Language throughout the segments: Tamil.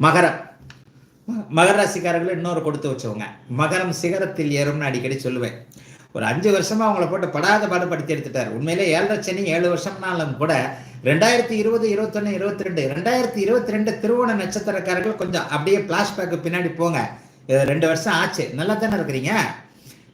மகரம். மகர ராசிக்காரர்கள் இன்னொரு கொடுத்து வச்சவங்க. மகரம் சிகரத்தில் ஏறும்னு அடிக்கடி சொல்லுவேன். ஒரு 5 வருஷமா அவங்கள போட்டு படாத பாடு படுத்தி எடுத்துட்டார். உண்மையிலே 7 சனி 7 வருஷம்னாலும் கூட 2020, 21, 22 2022 திருவோண நட்சத்திரக்காரர்கள் கொஞ்சம் அப்படியே பிளாஷ்பேக்கு பின்னாடி போங்க. 2 வருஷம் ஆச்சு, நல்லா தானே இருக்கிறீங்க.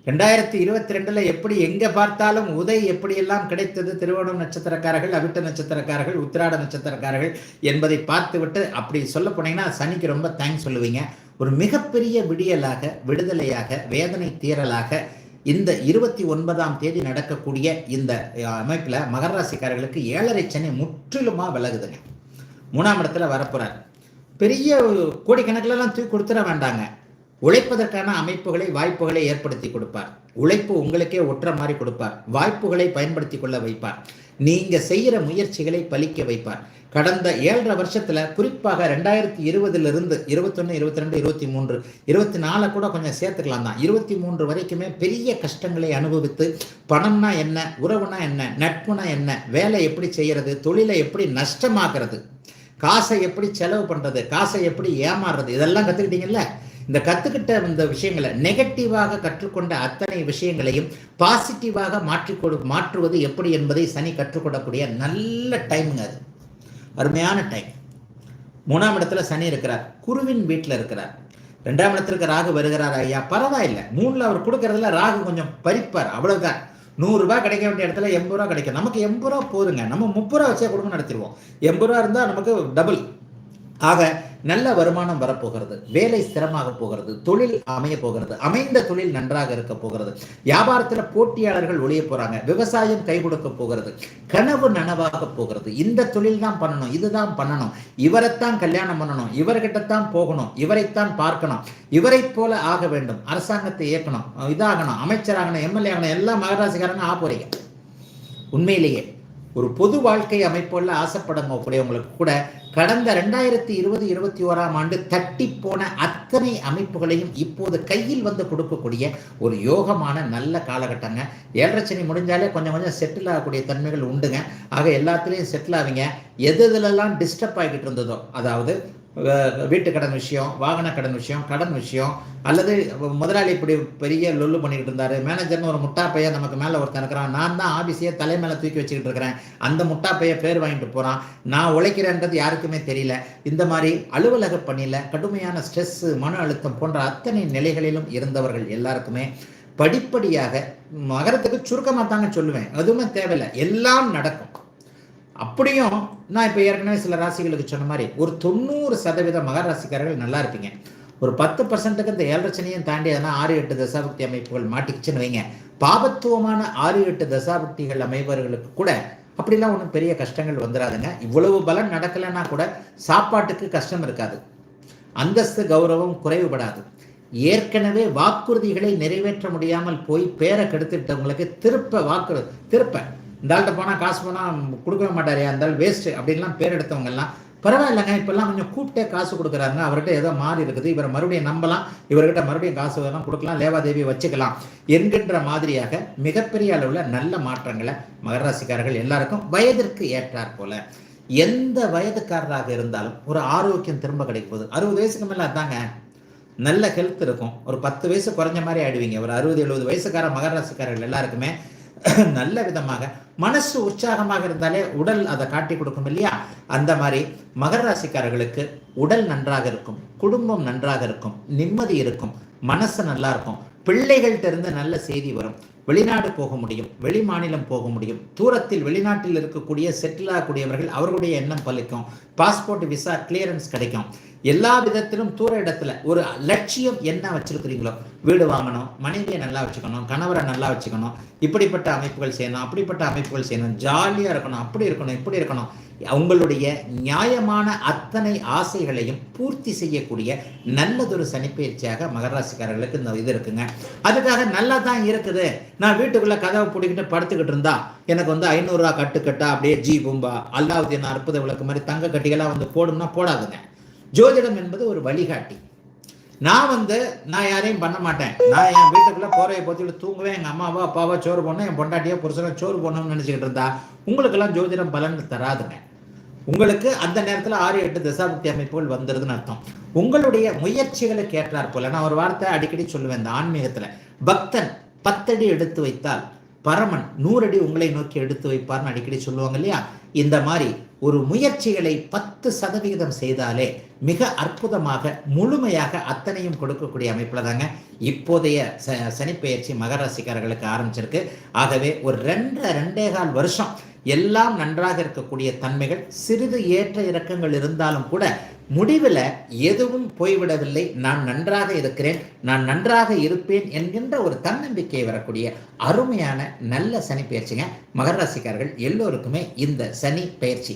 2022 எப்படி எங்க பார்த்தாலும் உதய் எப்படியெல்லாம் கிடைத்தது, திருவோணம் நட்சத்திரக்காரர்கள், அவிட்ட நட்சத்திரக்காரர்கள், உத்திராட நட்சத்திரக்காரர்கள் என்பதை பார்த்துவிட்டு அப்படி சொல்ல போனீங்கன்னா சனிக்கு ரொம்ப தேங்க்ஸ் சொல்லுவீங்க. ஒரு மிகப்பெரிய விடியலாக, விடுதலையாக, வேதனை தீரலாக இந்த 29ஆம் தேதி நடக்கக்கூடிய இந்த அமைப்புல மகர ராசிக்காரர்களுக்கு 7.5 சனி முற்றிலுமா விலகுதுங்க. 3ஆம் இடத்துல வரப்போறார். பெரிய கோடிக்கணக்கிலெல்லாம் தூக்கி கொடுத்துட வேண்டாங்க. உழைப்பதற்கான அமைப்புகளை, வாய்ப்புகளை ஏற்படுத்தி கொடுப்பார். உழைப்பு உங்களுக்கே ஒற்ற மாதிரி கொடுப்பார். வாய்ப்புகளை பயன்படுத்தி கொள்ள வைப்பார். நீங்க செய்யற முயற்சிகளை பலிக்க வைப்பார். கடந்த 7.5 வருஷத்துல, குறிப்பாக 2020 21, 22, 23, 24 கூட கொஞ்சம் சேர்த்துக்கலாம் தான், 23 வரைக்குமே பெரிய கஷ்டங்களை அனுபவித்து, பணம்னா என்ன, உறவுனா என்ன, நட்புனா என்ன, வேலை எப்படி செய்யறது, தொழிலை எப்படி நஷ்டமாக்குறது, காசை எப்படி செலவு பண்றது, காசை எப்படி ஏமாறுறது, இதெல்லாம் கத்துக்கிட்டீங்கல்ல. இந்த கத்துக்கிட்ட இந்த விஷயங்களை, நெகட்டிவாக கற்றுக்கொண்ட அத்தனை விஷயங்களையும் பாசிட்டிவாக மாற்றுவது எப்படி என்பதை சனி கற்றுக்கொள்ளக்கூடிய நல்ல டைமுங்க. அது அருமையான டைம். 3ஆம் இடத்துல சனி இருக்கிறார், குருவின் வீட்டில் இருக்கிறார். 2ஆம் இடத்திற்கு ராகு வருகிறார். ஐயா பரவாயில்லை, 3ல் அவர் கொடுக்கறதுல ராகு கொஞ்சம் பறிப்பார், அவ்வளவுதான். 100 ரூபாய் கிடைக்க வேண்டிய இடத்துல 80 ரூபா கிடைக்கும். நமக்கு 80 ரூபா போதுங்க, நம்ம 30 ரூபா வச்சே குடும்பம் நடத்திடுவோம். 80 ரூபா இருந்தால் நமக்கு டபுள். ஆக நல்ல வருமானம் வரப்போகிறது, வேலை ஸ்திரமாக போகிறது, தொழில் அமைய போகிறது, அமைந்த தொழில் நன்றாக இருக்க போகிறது, வியாபாரத்தில் போட்டியாளர்கள் ஒழிய போறாங்க, விவசாயம் கை கொடுக்க போகிறது, கனவு நனவாக போகிறது. இந்த தொழில் தான் பண்ணணும், இதுதான் பண்ணணும், இவரைத்தான் கல்யாணம் பண்ணணும், இவர்கிட்டத்தான் போகணும், இவரைத்தான் பார்க்கணும், இவரை போல ஆக வேண்டும், அரசாங்கத்தை இயக்கணும், இதாகணும், அமைச்சராகணும், எம்எல்ஏ ஆகணும், எல்லாம் மகராசிக்காரங்க ஆக போறீங்க. உண்மையிலேயே ஒரு பொது வாழ்க்கை அமைப்புள்ள ஆசைப்படக்கூடியவங்களுக்கு கூட கடந்த 2020, 21ஆம் ஆண்டு தட்டி போன அத்தனை அமைப்புகளையும் இப்போது கையில் வந்து கொடுக்கக்கூடிய ஒரு யோகமான நல்ல காலகட்டங்க. 7.5 சனி முடிஞ்சாலே கொஞ்சம் கொஞ்சம் செட்டில் ஆகக்கூடிய தன்மைகள் உண்டுங்க. ஆக எல்லாத்துலேயும் செட்டில் ஆவீங்க. எதுலெல்லாம் டிஸ்டர்ப் ஆகிட்டு இருந்ததோ, அதாவது வீட்டு கடன் விஷயம், வாகன கடன் விஷயம், கடன் விஷயம், அல்லது முதலாளி இப்படி பெரிய லொல்லு பண்ணிக்கிட்டு இருந்தாரு, மேனேஜர்னு ஒரு முட்டா பையன் நமக்கு மேலே ஒருத்தன் இருக்கிறான், நான் தான் ஆஃபீஸையே தலை மேலே தூக்கி வச்சுக்கிட்டு இருக்கிறேன், அந்த முட்டா பைய பேர் வாங்கிட்டு போகிறான், நான் உழைக்கிறேன்றது யாருக்குமே தெரியல, இந்த மாதிரி அலுவலக பணியில் கடுமையான ஸ்ட்ரெஸ், மன அழுத்தம் போன்ற அத்தனை நிலைகளிலும் இருந்தவர்கள் எல்லாருக்குமே படிப்படியாக, மகரத்துக்கு சுருக்கமாக தாங்க சொல்லுவேன், எதுவுமே தேவையில்லை, எல்லாம் நடக்கும். அப்படியும் நான் இப்போ ஏற்கனவே சில ராசிகளுக்கு சொன்ன மாதிரி ஒரு 90% மகர ராசிக்காரர்கள் நல்லா இருப்பீங்க. ஒரு 10%க்கு இந்த 7.5 சனியும் தாண்டி எதனா 6-8 தசாபக்தி அமைப்புகள் மாட்டிக்கிச்சுன்னு வைங்க. பாபத்துவமான 6-8 தசாபக்திகள் அமைப்பவர்களுக்கு கூட அப்படிலாம் ஒன்றும் பெரிய கஷ்டங்கள் வந்துடாதுங்க. இவ்வளவு பலன் நடக்கலைன்னா கூட சாப்பாட்டுக்கு கஷ்டம் இருக்காது, அந்தஸ்து கௌரவம் குறைவுபடாது. ஏற்கனவே வாக்குறுதிகளை நிறைவேற்ற முடியாமல் போய் பேரை கெடுத்துட்டவங்களுக்கு திருப்ப இந்த ஆள்கிட்ட போனால் காசு போனால் கொடுக்கவே மாட்டாரே, அந்த ஆள் வேஸ்ட்டு அப்படின்லாம் பேர் எடுத்தவங்கெல்லாம் பரவாயில்லைங்க, இப்போல்லாம் கொஞ்சம் கூப்பிட்டே காசு கொடுக்குறாங்க, அவர்கிட்ட ஏதோ மாறி இருக்குது, இவரை மறுபடியும் நம்பலாம், இவர்கிட்ட மறுபடியும் காசு வேணும் கொடுக்கலாம், லேவாதேவி வச்சுக்கலாம் என்கின்ற மாதிரியாக மிகப்பெரிய அளவில் நல்ல மாற்றங்களை மகர ராசிக்காரர்கள் எல்லாருக்கும் வயதிற்கு ஏற்றார் போல, எந்த வயதுக்காரராக இருந்தாலும் ஒரு ஆரோக்கியம் திரும்ப கிடைக்கும் போது 60 வயசுக்கு மேலே அதாங்க நல்ல ஹெல்த் இருக்கும். ஒரு 10 வயசு குறைஞ்ச மாதிரி ஆயிடுவீங்க. ஒரு 60-70 வயசுக்கார மகர ராசிக்காரர்கள் எல்லாருக்குமே நல்ல விதமாக மனசு உற்சாகமாக இருந்தாலே உடல் அதை காட்டி கொடுக்கும் இல்லையா? அந்த மாதிரி மகர ராசிக்காரர்களுக்கு உடல் நன்றாக இருக்கும், குடும்பம் நன்றாக இருக்கும், நிம்மதி இருக்கும், மனசு நல்லா இருக்கும், பிள்ளைகள்கிட்ட இருந்து நல்ல செய்தி வரும், வெளிநாடு போக முடியும், வெளி மாநிலம் போக முடியும், தூரத்தில் வெளிநாட்டில் இருக்கக்கூடிய செட்டில் ஆகக்கூடியவர்கள் அவர்களுடைய எண்ணம் பலிக்கும், பாஸ்போர்ட் விசா கிளியரன்ஸ் கிடைக்கும். எல்லா விதத்திலும் தூர இடத்துல ஒரு லட்சியம் என்ன வச்சிருக்கிறீங்களோ, வீடு வாங்கணும், மனைவியை நல்லா வச்சுக்கணும், கணவரை நல்லா வச்சுக்கணும், இப்படிப்பட்ட அமைப்புகள் செய்யணும், அப்படிப்பட்ட அமைப்புகள் செய்யணும், ஜாலியாக இருக்கணும், அப்படி இருக்கணும், இப்படி இருக்கணும், உங்களுடைய நியாயமான அத்தனை ஆசைகளையும் பூர்த்தி செய்யக்கூடிய நல்லதொரு சனிப்பயிற்சியாக மகர ராசிக்காரர்களுக்கு இந்த இது இருக்குங்க. அதுக்காக நல்லா தான் இருக்குது, நான் வீட்டுக்குள்ள கதவை பிடிக்கிட்டு படுத்துக்கிட்டு இருந்தா எனக்கு 500 ரூபா கட்டுக்கட்டா அப்படியே ஜி பூம்பா அல்லாவுதீன் அற்புத விளக்கு மாதிரி தங்க கட்டிகளாக போடும்னா போடாதுங்க. ஜோதிடம் என்பது ஒரு வழிகாட்டி. நான் யாரையும் பண்ண மாட்டேன், நான் என் வீட்டுக்குள்ள போறையை போத்திட்டு தூங்குவேன், எங்கள் அம்மாவோ அப்பாவோ சோறு போடணும், என் பொண்டாட்டியோ புருஷனோ சோறு போடணும்னு நினச்சிக்கிட்டு இருந்தா உங்களுக்கெல்லாம் ஜோதிடம் பலன் தராதுங்க. உங்களுக்கு அந்த நேரத்தில் 6-8 தசாபுக்தி அமைப்புகள் வந்துருதுன்னு அர்த்தம். உங்களுடைய முயற்சிகளுக்கு ஏற்றாற் போல, நான் ஒரு வார்த்தை அடிக்கடி சொல்லுவேன் இந்த ஆன்மீகத்துல, பக்தன் 10 அடி எடுத்து வைத்தால் பரமன் 100 அடி உங்களை நோக்கி எடுத்து வைப்பார்னு அடிக்கடி சொல்லுவாங்க இல்லையா? இந்த மாதிரி ஒரு முயற்சிகளை 10% செய்தாலே மிக அற்புதமாக முழுமையாக அத்தனையும் கொடுக்கக்கூடிய அமைப்புல தாங்க இப்போதைய சனிப்பெயர்ச்சி மகர ராசிக்காரர்களுக்கு ஆரம்பிச்சிருக்கு. ஆகவே ஒரு 2.5 வருஷம் எல்லாம் நன்றாக இருக்கக்கூடிய தன்மைகள், சிறிது ஏற்ற இறக்கங்கள் இருந்தாலும் கூட முடிவில் எதுவும் போய்விடவில்லை, நான் நன்றாக இருக்கிறேன், நான் நன்றாக இருப்பேன் என்கின்ற ஒரு தன்னம்பிக்கை வரக்கூடிய அருமையான நல்ல சனி பயிற்சிங்க. மகர ராசிக்காரர்கள் எல்லோருக்குமே இந்த சனி பயிற்சி